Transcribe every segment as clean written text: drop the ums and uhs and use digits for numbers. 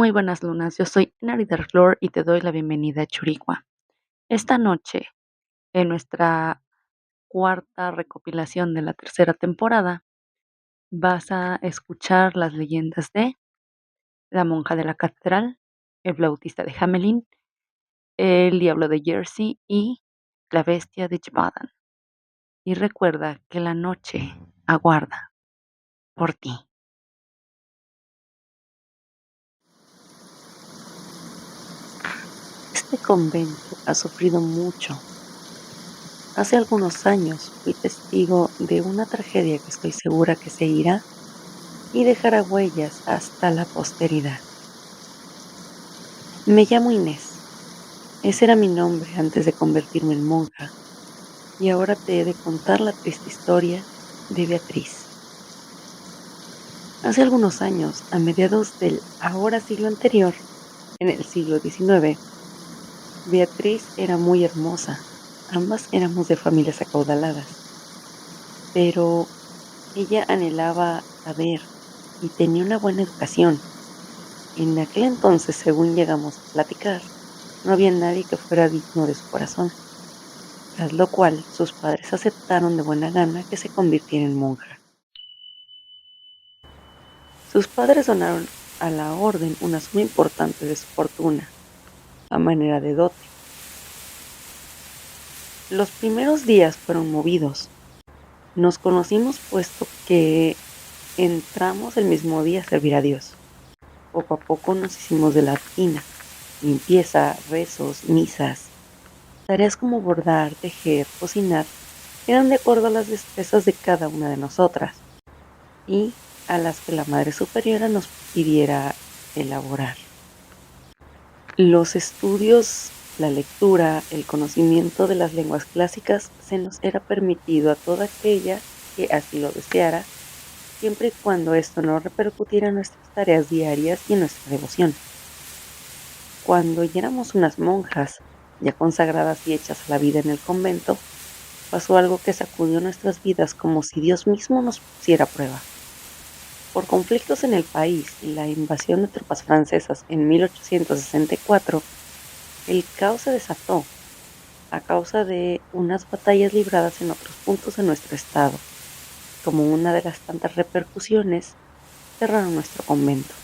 Muy buenas lunas, yo soy Inari Flor y te doy la bienvenida a Churigua. Esta noche, en nuestra cuarta recopilación de la tercera temporada, vas a escuchar las leyendas de La monja de la catedral, El flautista de Hamelin, El diablo de Jersey y La bestia de Jbadan. Y recuerda que la noche aguarda por ti. Este convento ha sufrido mucho. Hace algunos años fui testigo de una tragedia que estoy segura que se irá y dejará huellas hasta la posteridad. Me llamo Inés. Ese era mi nombre antes de convertirme en monja. Y ahora te he de contar la triste historia de Beatriz. Hace algunos años, a mediados del ahora siglo anterior, en el siglo XIX, Beatriz era muy hermosa. Ambas éramos de familias acaudaladas. Pero ella anhelaba saber y tenía una buena educación. En aquel entonces, según llegamos a platicar, no había nadie que fuera digno de su corazón, tras lo cual sus padres aceptaron de buena gana que se convirtiera en monja. Sus padres donaron a la orden una suma importante de su fortuna, a manera de dote. Los primeros días fueron movidos. Nos conocimos puesto que entramos el mismo día a servir a Dios. Poco a poco nos hicimos de la rutina, limpieza, rezos, misas. Tareas como bordar, tejer, cocinar eran de acuerdo a las destrezas de cada una de nosotras y a las que la Madre Superiora nos pidiera elaborar. Los estudios, la lectura, el conocimiento de las lenguas clásicas se nos era permitido a toda aquella que así lo deseara, siempre y cuando esto no repercutiera en nuestras tareas diarias y en nuestra devoción. Cuando ya éramos unas monjas, ya consagradas y hechas a la vida en el convento, pasó algo que sacudió nuestras vidas como si Dios mismo nos pusiera a prueba. Por conflictos en el país y la invasión de tropas francesas en 1864, el caos se desató a causa de unas batallas libradas en otros puntos de nuestro estado. Como una de las tantas repercusiones, cerraron nuestro convento,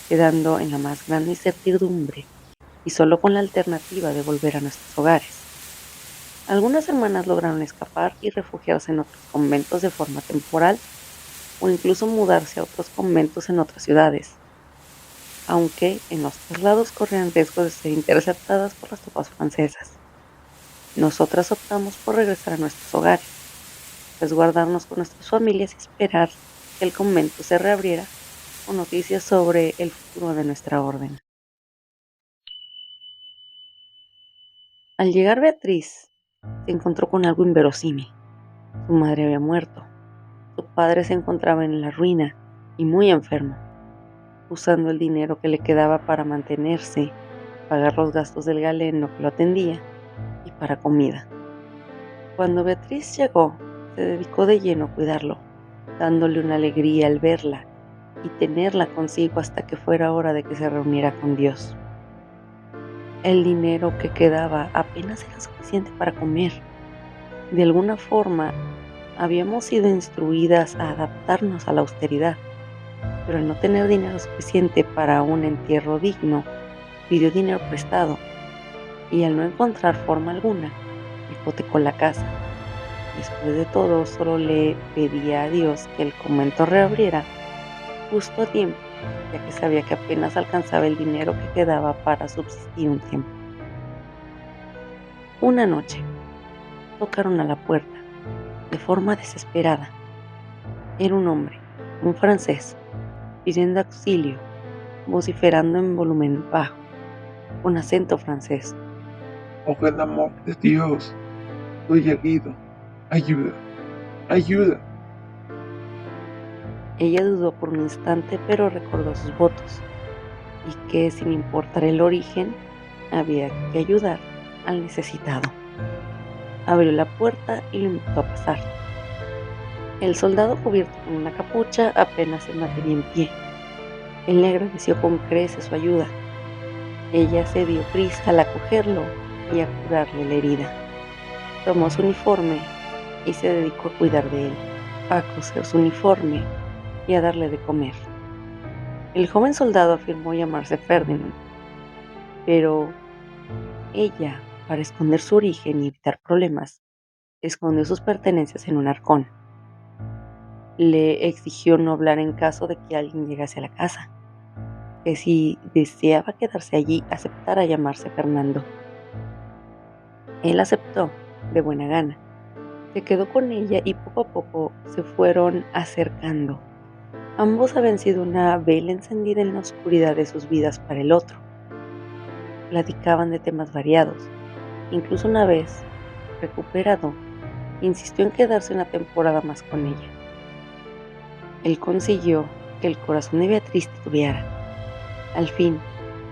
quedando en la más grande incertidumbre y solo con la alternativa de volver a nuestros hogares. Algunas hermanas lograron escapar y refugiarse en otros conventos de forma temporal o incluso mudarse a otros conventos en otras ciudades, aunque en los traslados corrían riesgo de ser interceptadas por las tropas francesas. Nosotras optamos por regresar a nuestros hogares, resguardarnos con nuestras familias y esperar que el convento se reabriera con noticias sobre el futuro de nuestra orden. Al llegar Beatriz, se encontró con algo inverosímil. Su madre había muerto. Su padre se encontraba en la ruina y muy enfermo, usando el dinero que le quedaba para mantenerse, pagar los gastos del galeno que lo atendía y para comida. Cuando Beatriz llegó, se dedicó de lleno a cuidarlo, dándole una alegría al verla y tenerla consigo hasta que fuera hora de que se reuniera con Dios. El dinero que quedaba apenas era suficiente para comer. De alguna forma, habíamos sido instruidas a adaptarnos a la austeridad, pero al no tener dinero suficiente para un entierro digno, pidió dinero prestado y al no encontrar forma alguna, hipotecó la casa. Después de todo, solo le pedía a Dios que el convento reabriera justo a tiempo, ya que sabía que apenas alcanzaba el dinero que quedaba para subsistir un tiempo. Una noche, tocaron a la puerta, de forma desesperada. Era un hombre, un francés, pidiendo auxilio, vociferando en volumen bajo, con acento francés. Por el amor de Dios, estoy herido. Ayuda, ayuda. Ella dudó por un instante, pero recordó sus votos, y que, sin importar el origen, había que ayudar al necesitado. Abrió la puerta y lo invitó a pasar. El soldado, cubierto con una capucha, apenas se mantenía en pie. Él le agradeció con creces su ayuda. Ella se dio prisa al acogerlo y a curarle la herida. Tomó su uniforme y se dedicó a cuidar de él, a coser su uniforme y a darle de comer. El joven soldado afirmó llamarse Ferdinand, pero ella, para esconder su origen y evitar problemas, escondió sus pertenencias en un arcón. Le exigió no hablar en caso de que alguien llegase a la casa, que si deseaba quedarse allí aceptara llamarse Fernando. Él aceptó de buena gana. Se quedó con ella y poco a poco se fueron acercando. Ambos habían sido una vela encendida en la oscuridad de sus vidas para el otro. Platicaban de temas variados. Incluso una vez, recuperado, insistió en quedarse una temporada más con ella. Él consiguió que el corazón de Beatriz titubeara. Al fin,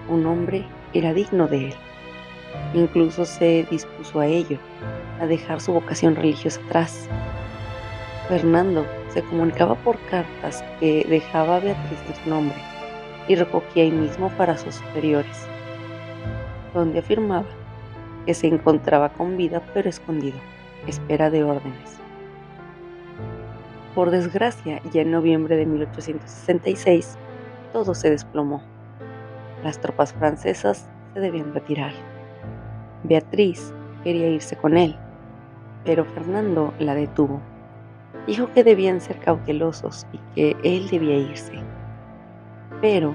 un hombre era digno de él. Incluso se dispuso a ello, a dejar su vocación religiosa atrás. Fernando se comunicaba por cartas que dejaba a Beatriz en su nombre y recogía ahí mismo para sus superiores, donde afirmaba que se encontraba con vida pero escondido, espera de órdenes. Por desgracia, ya en noviembre de 1866, todo se desplomó. Las tropas francesas se debían retirar. Beatriz quería irse con él, pero Fernando la detuvo. Dijo que debían ser cautelosos y que él debía irse, pero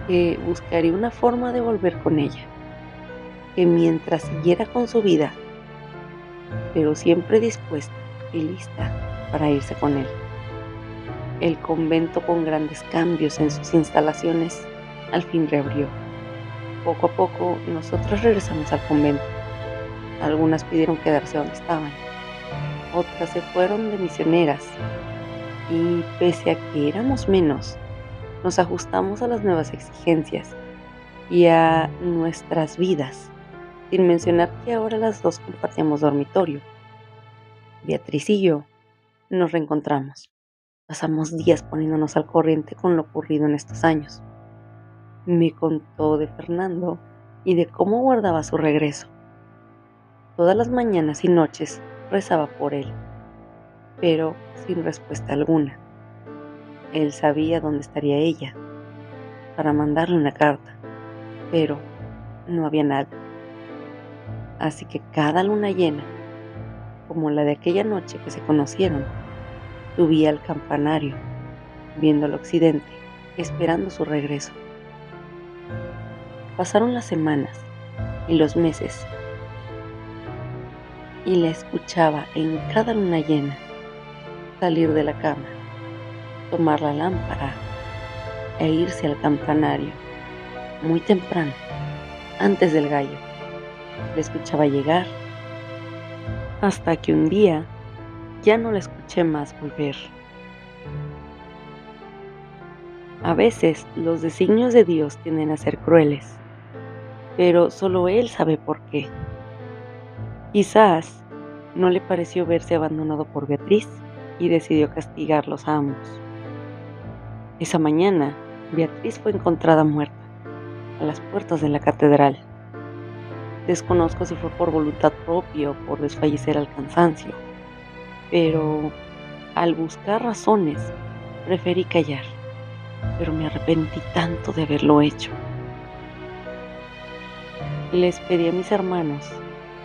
que buscaría una forma de volver con ella, que mientras siguiera con su vida, pero siempre dispuesta y lista para irse con él. El convento, con grandes cambios en sus instalaciones, al fin reabrió. Poco a poco nosotros regresamos al convento. Algunas pidieron quedarse donde estaban, otras se fueron de misioneras y pese a que éramos menos, nos ajustamos a las nuevas exigencias y a nuestras vidas, sin mencionar que ahora las dos compartíamos dormitorio. Beatriz y yo nos reencontramos. Pasamos días poniéndonos al corriente con lo ocurrido en estos años. Me contó de Fernando y de cómo guardaba su regreso. Todas las mañanas y noches rezaba por él, pero sin respuesta alguna. Él sabía dónde estaría ella para mandarle una carta, pero no había nada. Así que cada luna llena, como la de aquella noche que se conocieron, subía al campanario, viendo al occidente, esperando su regreso. Pasaron las semanas y los meses, y la escuchaba en cada luna llena salir de la cama, tomar la lámpara e irse al campanario muy temprano, antes del gallo. La escuchaba llegar hasta que un día ya no la escuché más volver. A veces los designios de Dios tienden a ser crueles, pero solo Él sabe por qué. Quizás no le pareció verse abandonado por Beatriz y decidió castigarlos a ambos. Esa mañana, Beatriz fue encontrada muerta a las puertas de la catedral. Desconozco si fue por voluntad propia o por desfallecer al cansancio, pero al buscar razones, preferí callar, pero me arrepentí tanto de haberlo hecho. Les pedí a mis hermanos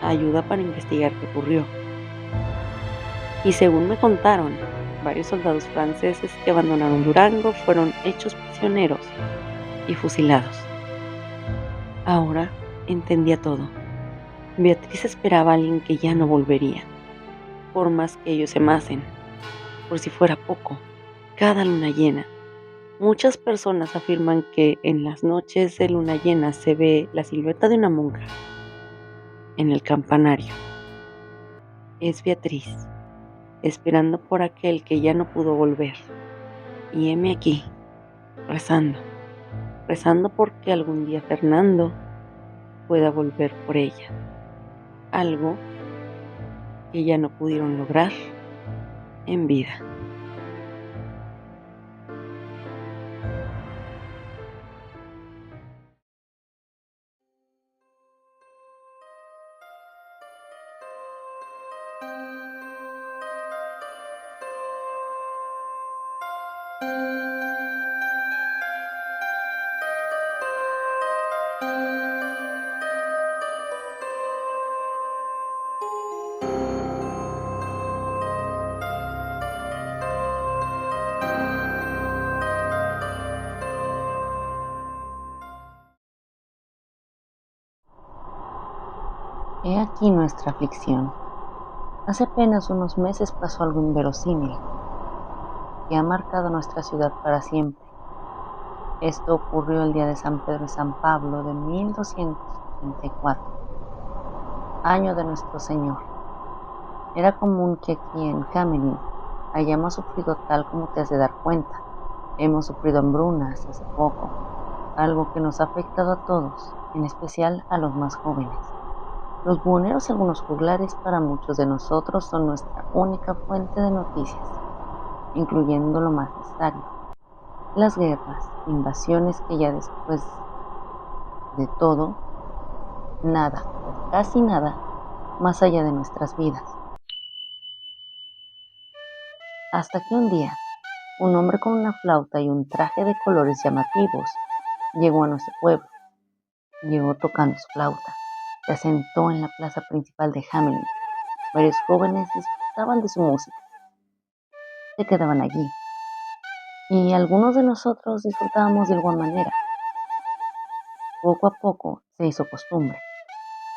ayuda para investigar qué ocurrió. Y según me contaron, varios soldados franceses que abandonaron Durango fueron hechos prisioneros y fusilados. Ahora entendía todo. Beatriz esperaba a alguien que ya no volvería, por más que ellos se amasen. Por si fuera poco, cada luna llena, muchas personas afirman que en las noches de luna llena se ve la silueta de una monja en el campanario. Es Beatriz, esperando por aquel que ya no pudo volver. Y heme aquí, rezando, rezando porque algún día Fernando pueda volver por ella. Algo que ya no pudieron lograr en vida. He aquí nuestra aflicción. Hace apenas unos meses pasó algo inverosímil que ha marcado nuestra ciudad para siempre. Esto ocurrió el día de San Pedro y San Pablo de 1234, año de nuestro Señor. Era común que aquí en Hamelin hayamos sufrido tal como te has de dar cuenta. Hemos sufrido hambrunas hace poco, algo que nos ha afectado a todos, en especial a los más jóvenes. Los buhoneros y algunos juglares para muchos de nosotros son nuestra única fuente de noticias, incluyendo lo más necesario, las guerras, invasiones que ya después de todo, nada o casi nada más allá de nuestras vidas. Hasta que un día, un hombre con una flauta y un traje de colores llamativos llegó a nuestro pueblo. Llegó tocando su flauta. Se sentó en la plaza principal de Hamelin. Varios jóvenes disfrutaban de su música. Se quedaban allí. Y algunos de nosotros disfrutábamos de igual manera. Poco a poco se hizo costumbre.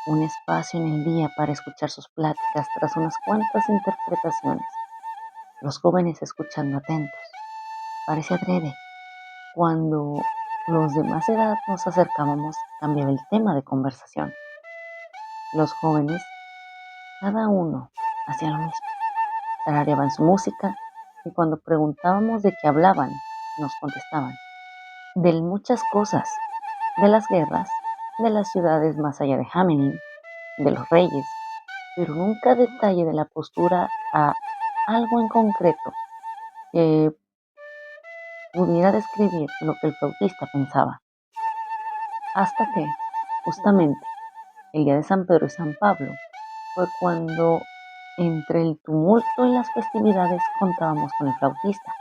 Un espacio en el día para escuchar sus pláticas tras unas cuantas interpretaciones. Los jóvenes escuchando atentos. Parece adrede. Cuando los de más edad nos acercábamos, cambiaba el tema de conversación. Los jóvenes, cada uno, hacía lo mismo. Tarareaban su música y cuando preguntábamos de qué hablaban, nos contestaban. De muchas cosas. De las guerras, de las ciudades más allá de Hamelin, de los reyes, pero nunca detalle de la postura a algo en concreto que pudiera describir lo que el flautista pensaba. Hasta que, justamente, el día de San Pedro y San Pablo, fue cuando, entre el tumulto y las festividades, contábamos con el flautista,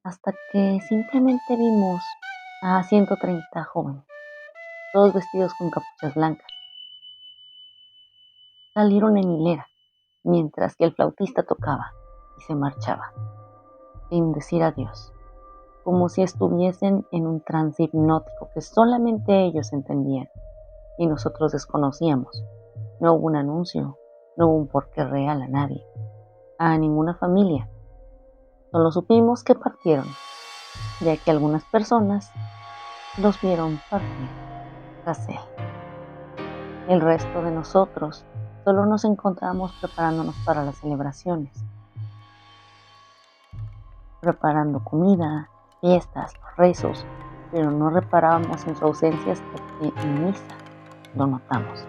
hasta que simplemente vimos a 130 jóvenes, todos vestidos con capuchas blancas. Salieron en hilera, mientras que el flautista tocaba y se marchaba, sin decir adiós, como si estuviesen en un trance hipnótico que solamente ellos entendían y nosotros desconocíamos. No hubo un anuncio, no hubo un porqué real a nadie, a ninguna familia. Solo supimos que partieron, ya que algunas personas los vieron partir tras él. El resto de nosotros solo nos encontramos preparándonos para las celebraciones, preparando comida, fiestas, los rezos, pero no reparábamos en su ausencia hasta que en misa lo notamos.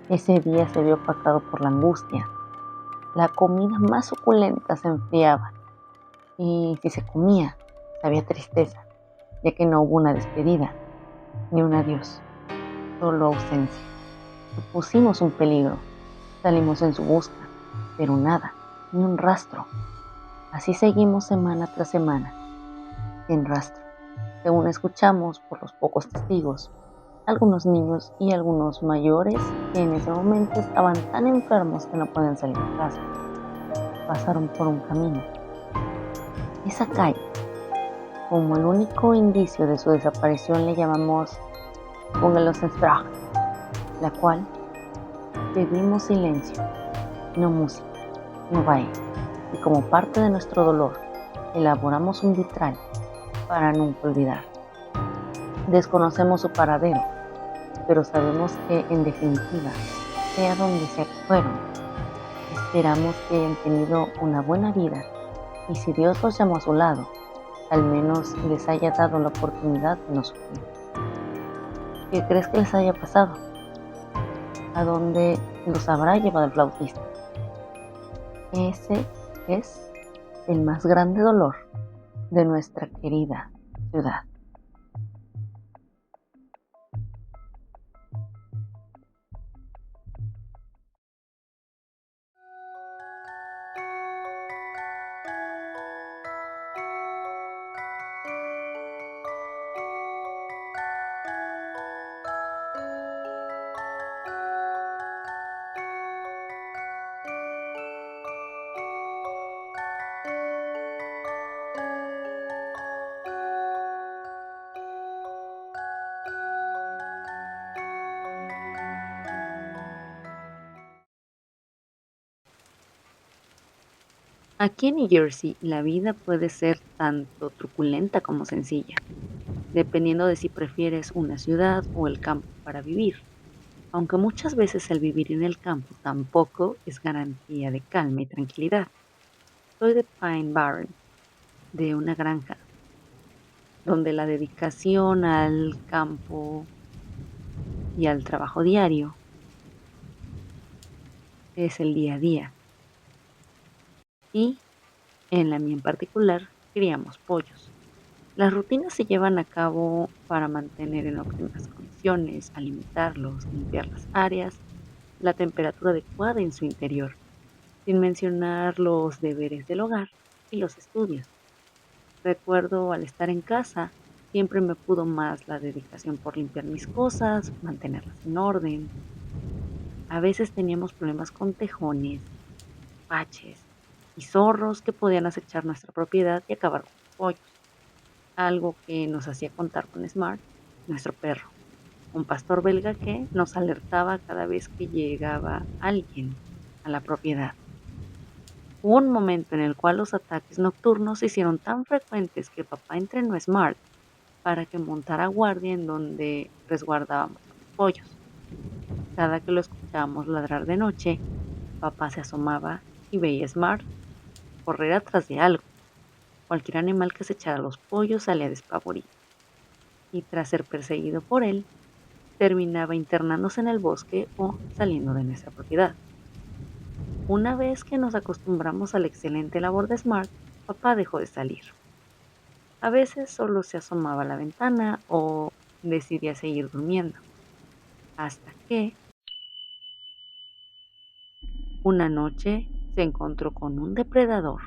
Ese día se vio opacado por la angustia. La comida más suculenta se enfriaba y si se comía, había tristeza, ya que no hubo una despedida ni un adiós, solo ausencia. Supusimos un peligro, salimos en su busca, pero nada, ni un rastro. Así seguimos semana tras semana, sin rastro. Según escuchamos por los pocos testigos, algunos niños y algunos mayores que en ese momento estaban tan enfermos que no podían salir de casa, pasaron por un camino. Esa calle, como el único indicio de su desaparición, le llamamos Bungelosensbrach, la cual pedimos silencio, no música, no baile, y como parte de nuestro dolor, elaboramos un vitral para nunca olvidar. Desconocemos su paradero, pero sabemos que, en definitiva, sea donde se fueron, esperamos que hayan tenido una buena vida y si Dios los llamó a su lado, al menos les haya dado la oportunidad de no sufrir. ¿Qué crees que les haya pasado? ¿A dónde los habrá llevado el flautista? Ese es el más grande dolor de nuestra querida ciudad. Aquí en New Jersey la vida puede ser tanto truculenta como sencilla, dependiendo de si prefieres una ciudad o el campo para vivir, aunque muchas veces el vivir en el campo tampoco es garantía de calma y tranquilidad. Soy de Pine Barrens, de una granja, donde la dedicación al campo y al trabajo diario es el día a día. Y en la mía en particular, criamos pollos. Las rutinas se llevan a cabo para mantener en óptimas condiciones, alimentarlos, limpiar las áreas, la temperatura adecuada en su interior, sin mencionar los deberes del hogar y los estudios. Recuerdo al estar en casa, siempre me pudo más la dedicación por limpiar mis cosas, mantenerlas en orden. A veces teníamos problemas con tejones, baches y zorros que podían acechar nuestra propiedad y acabar con los pollos, algo que nos hacía contar con Smart, nuestro perro, un pastor belga que nos alertaba cada vez que llegaba alguien a la propiedad. Hubo un momento en el cual los ataques nocturnos se hicieron tan frecuentes que papá entrenó a Smart para que montara guardia en donde resguardábamos a los pollos. Cada que lo escuchábamos ladrar de noche, papá se asomaba y veía a Smart correr atrás de algo. Cualquier animal que se echara a los pollos salía despavorido, y tras ser perseguido por él, terminaba internándose en el bosque o saliendo de nuestra propiedad. Una vez que nos acostumbramos a la excelente labor de Smart, papá dejó de salir. A veces solo se asomaba a la ventana o decidía seguir durmiendo, hasta que una noche se encontró con un depredador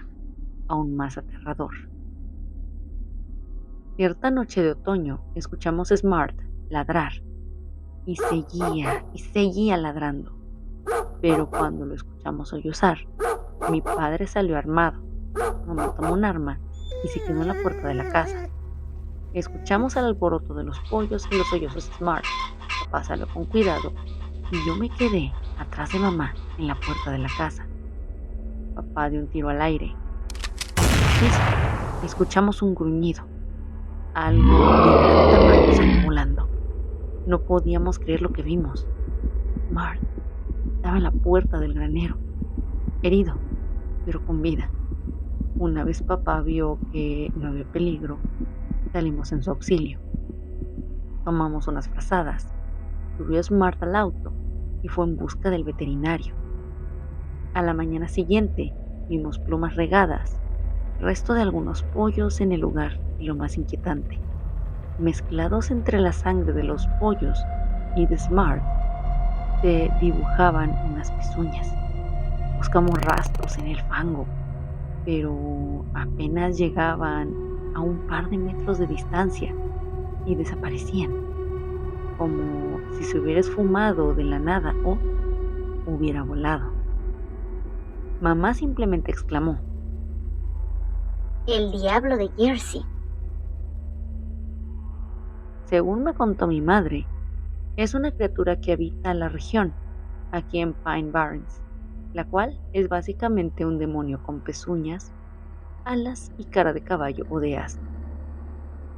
aún más aterrador. Cierta noche de otoño escuchamos a Smart ladrar y seguía ladrando, pero cuando lo escuchamos sollozar, mi padre salió armado, mamá tomó un arma y se quedó en la puerta de la casa. Escuchamos el alboroto de los pollos y los sollozos de Smart. Papá salió con cuidado y yo me quedé atrás de mamá en la puerta de la casa. Papá dio un tiro al aire. Sí, escuchamos un gruñido. Algo de gran tamaño salió volando. No podíamos creer lo que vimos. Smart estaba en la puerta del granero, herido, pero con vida. Una vez papá vio que no había peligro, salimos en su auxilio. Tomamos unas frazadas, subió Smart al auto y fue en busca del veterinario. A la mañana siguiente vimos plumas regadas, resto de algunos pollos en el lugar y lo más inquietante, mezclados entre la sangre de los pollos y de Smart, se dibujaban unas pezuñas. Buscamos rastros en el fango, pero apenas llegaban a un par de metros de distancia y desaparecían, como si se hubiera esfumado de la nada o hubiera volado. Mamá simplemente exclamó: El diablo de Jersey. según me contó mi madre, es una criatura que habita la región, aquí en Pine Barrens, la cual es básicamente un demonio con pezuñas, alas y cara de caballo o de asno.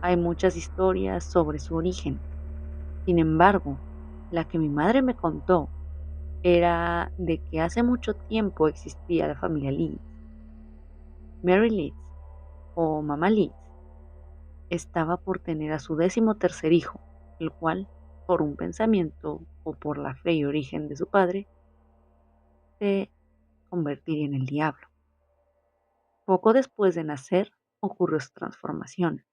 Hay muchas historias sobre su origen. Sin embargo, la que mi madre me contó era de que hace mucho tiempo existía la familia Leeds. Mary Leeds, o Mamá Leeds, estaba por tener a su 13º hijo, el cual, por un pensamiento o por la fe y origen de su padre, se convertiría en el diablo. Poco después de nacer, ocurrió su transformación,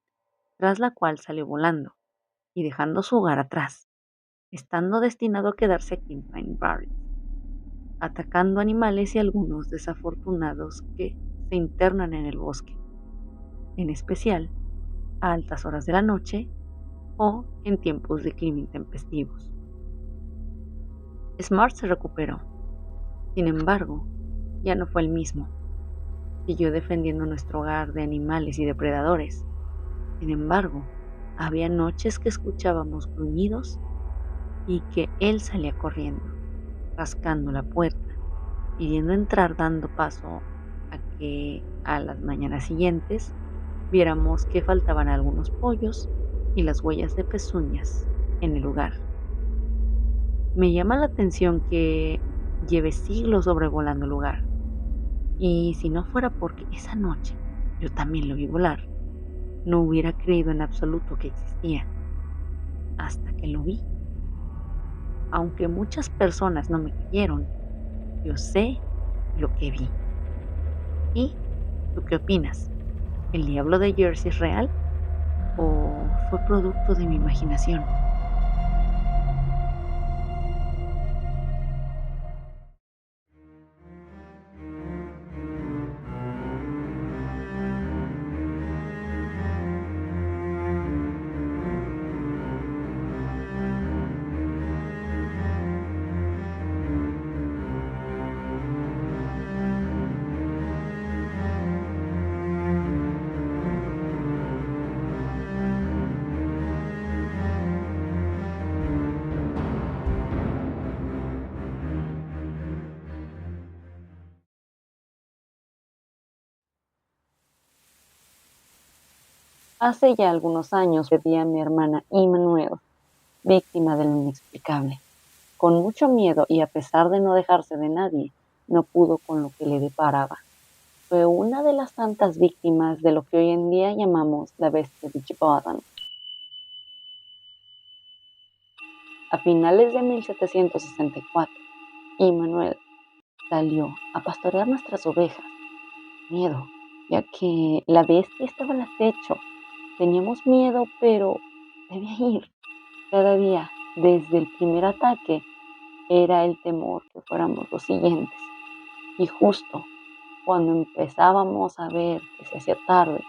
tras la cual salió volando y dejando su hogar atrás, estando destinado a quedarse aquí en Pine Barrens, atacando animales y algunos desafortunados que se internan en el bosque, en especial a altas horas de la noche o en tiempos de clima intempestivos. Smart se recuperó. Sin embargo, ya no fue el mismo. Siguió defendiendo nuestro hogar de animales y depredadores. Sin embargo, había noches que escuchábamos gruñidos y que él salía corriendo, rascando la puerta, pidiendo entrar, dando paso a que a las mañanas siguientes viéramos que faltaban algunos pollos y las huellas de pezuñas en el lugar. Me llama la atención que lleve siglos sobrevolando el lugar, y si no fuera porque esa noche yo también lo vi volar, no hubiera creído en absoluto que existía, hasta que lo vi. Aunque muchas personas no me creyeron, yo sé lo que vi. ¿Y tú qué opinas? ¿El diablo de Jersey es real o fue producto de mi imaginación? Hace ya algunos años perdí a mi hermana Immanuel, víctima de lo inexplicable. Con mucho miedo y a pesar de no dejarse de nadie, no pudo con lo que le deparaba. Fue una de las tantas víctimas de lo que hoy en día llamamos la bestia de Gibbotten. A finales de 1764, Immanuel salió a pastorear nuestras ovejas. Miedo, ya que la bestia estaba al acecho. Teníamos miedo, pero debía ir. Cada día, desde el primer ataque, era el temor que fuéramos los siguientes. Y justo cuando empezábamos a ver que se hacía tarde,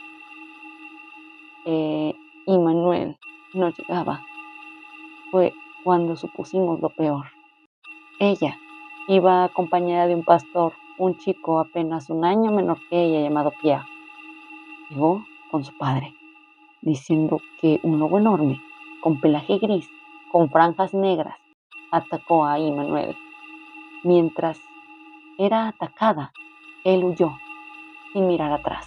Immanuel no llegaba, fue cuando supusimos lo peor. Ella iba acompañada de un pastor, un chico apenas un año menor que ella llamado Pierre. Llegó con su padre, diciendo que un lobo enorme, con pelaje gris, con franjas negras, atacó a Immanuel. Mientras era atacada, él huyó, sin mirar atrás.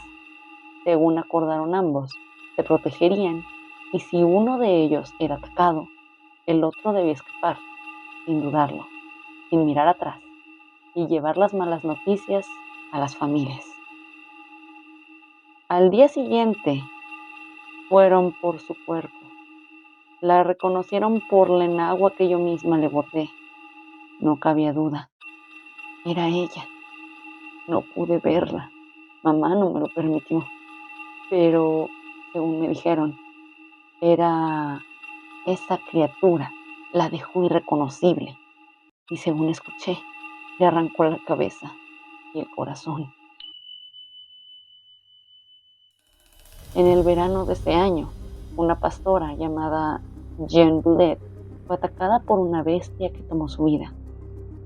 Según acordaron ambos, se protegerían y si uno de ellos era atacado, el otro debía escapar, sin dudarlo, sin mirar atrás y llevar las malas noticias a las familias. Al día siguiente fueron por su cuerpo. La reconocieron por la enagua que yo misma le bordé. No cabía duda. Era ella. No pude verla. Mamá no me lo permitió. Pero, según me dijeron, era esa criatura. La dejó irreconocible. Y según escuché, le arrancó la cabeza y el corazón. En el verano de ese año, una pastora llamada Jean Boulet fue atacada por una bestia que tomó su vida.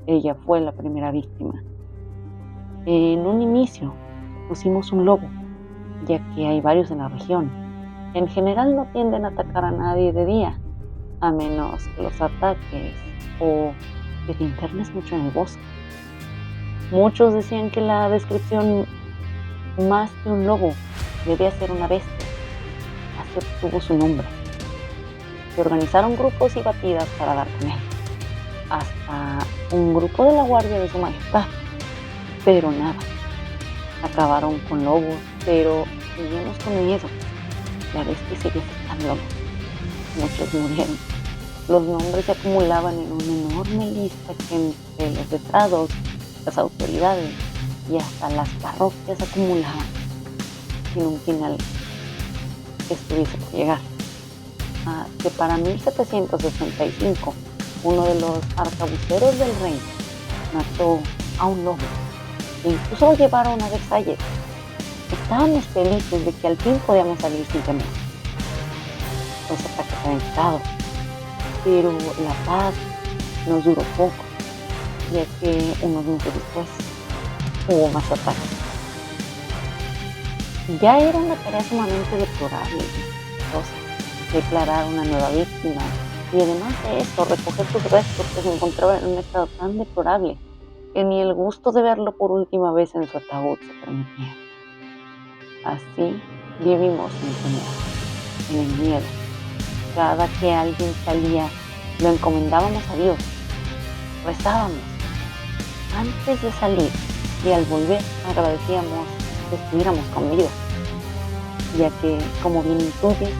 Ella fue la primera víctima. En un inicio pusimos un lobo, ya que hay varios en la región. En general no tienden a atacar a nadie de día, a menos que los ataques o que te internes mucho en el bosque. Muchos decían que la descripción más que un lobo debía ser una bestia. Así obtuvo su nombre. Se organizaron grupos y batidas para dar con él. Hasta un grupo de la Guardia de Su Majestad. Pero nada. Acabaron con lobos, pero seguimos con miedo. La bestia sigue afectando. Muchos murieron. Los nombres se acumulaban en una enorme lista que entre los letrados, las autoridades y hasta las parroquias acumulaban, sin un final que estuviese por llegar. Que para 1765, uno de los arcabuceros del rey mató a un lobo e incluso lo llevaron a Versalles. Estábamos felices de que al fin podíamos salir sin temor. Los ataques habían quitado, pero la paz nos duró poco, ya que unos meses después hubo más ataques. Ya era una tarea sumamente deplorable, declarar una nueva víctima y además de eso recoger sus restos que se encontraban en un estado tan deplorable que ni el gusto de verlo por última vez en su ataúd se permitía. Así vivimos en temor, en el miedo. Cada que alguien salía, lo encomendábamos a Dios, rezábamos antes de salir y al volver agradecíamos que estuviéramos con vida, ya que, como bien intuyes,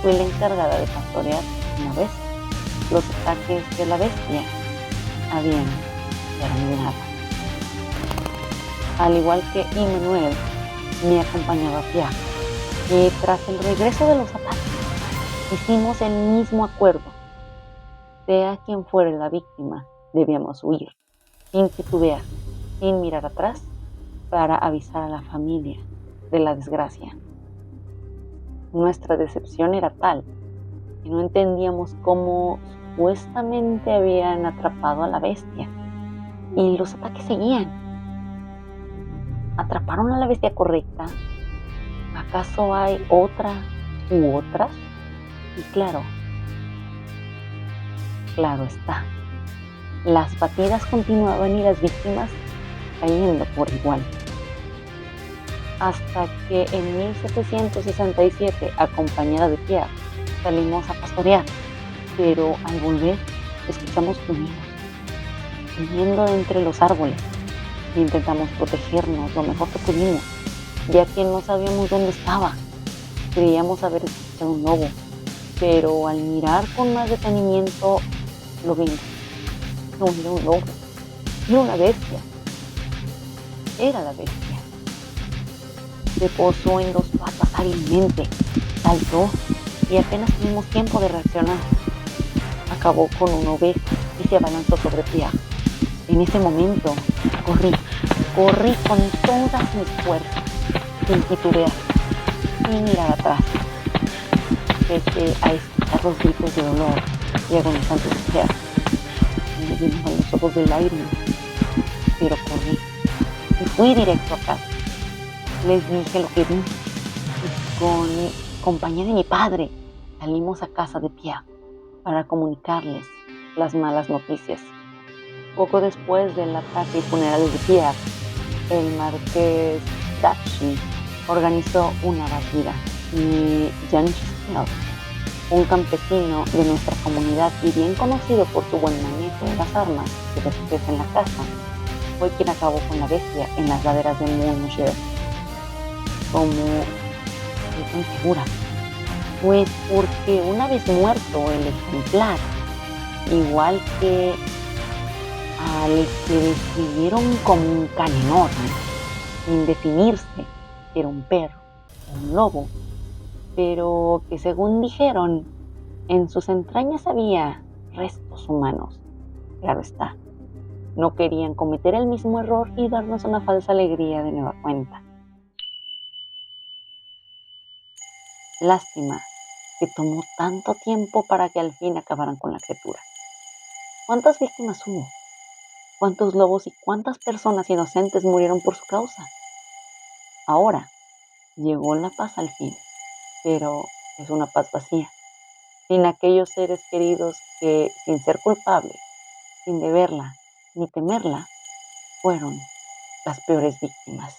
fui la encargada de pastorear una vez los ataques de la bestia habían terminado. Al igual que Immanuel, me acompañaba Piaf, y tras el regreso de los ataques, hicimos el mismo acuerdo. Sea quien fuera la víctima, debíamos huir, sin titubear, sin mirar atrás, para avisar a la familia de la desgracia. Nuestra decepción era tal que no entendíamos cómo supuestamente habían atrapado a la bestia y los ataques seguían. ¿Atraparon a la bestia correcta? ¿Acaso hay otra u otras? Y claro está, las batidas continuaban y las víctimas cayendo por igual. Hasta que en 1767, acompañada de Pierre, salimos a pastorear, pero al volver escuchamos sonidos viniendo de entre los árboles. Intentamos protegernos lo mejor que pudimos, ya que no sabíamos dónde estaba. Creíamos haber escuchado un lobo, pero al mirar con más detenimiento lo vimos. No era un lobo, era una bestia. Era la bestia. Se posó en dos patas hábilmente, saltó y apenas tuvimos tiempo de reaccionar. Acabó con una oveja y se abalanzó sobre Pia. En ese momento corrí con todas mis fuerzas, sin titubear, sin mirar atrás. Pese a escuchar los gritos de dolor y agonizantes de Pia, me llenaban los ojos de lágrimas, pero corrí y fui directo a casa. Les dije lo que vi y con compañía de mi padre salimos a casa de Pia para comunicarles las malas noticias. Poco después del ataque y funeral de Pia, el marqués Dachy organizó una batida y Jean Chistel, un campesino de nuestra comunidad y bien conocido por su buen manejo de las armas que después en la casa, fue quien acabó con la bestia en las laderas de Montmajour. Como estoy tan segura, pues porque una vez muerto el ejemplar, igual que al que describieron como un can enorme, sin definirse si era un perro o un lobo, pero que según dijeron, en sus entrañas había restos humanos. Claro está, no querían cometer el mismo error y darnos una falsa alegría de nueva cuenta. Lástima que tomó tanto tiempo para que al fin acabaran con la criatura. ¿Cuántas víctimas hubo? ¿Cuántos lobos y cuántas personas inocentes murieron por su causa? Ahora llegó la paz al fin, pero es una paz vacía, sin aquellos seres queridos que, sin ser culpables, sin deberla ni temerla, fueron las peores víctimas.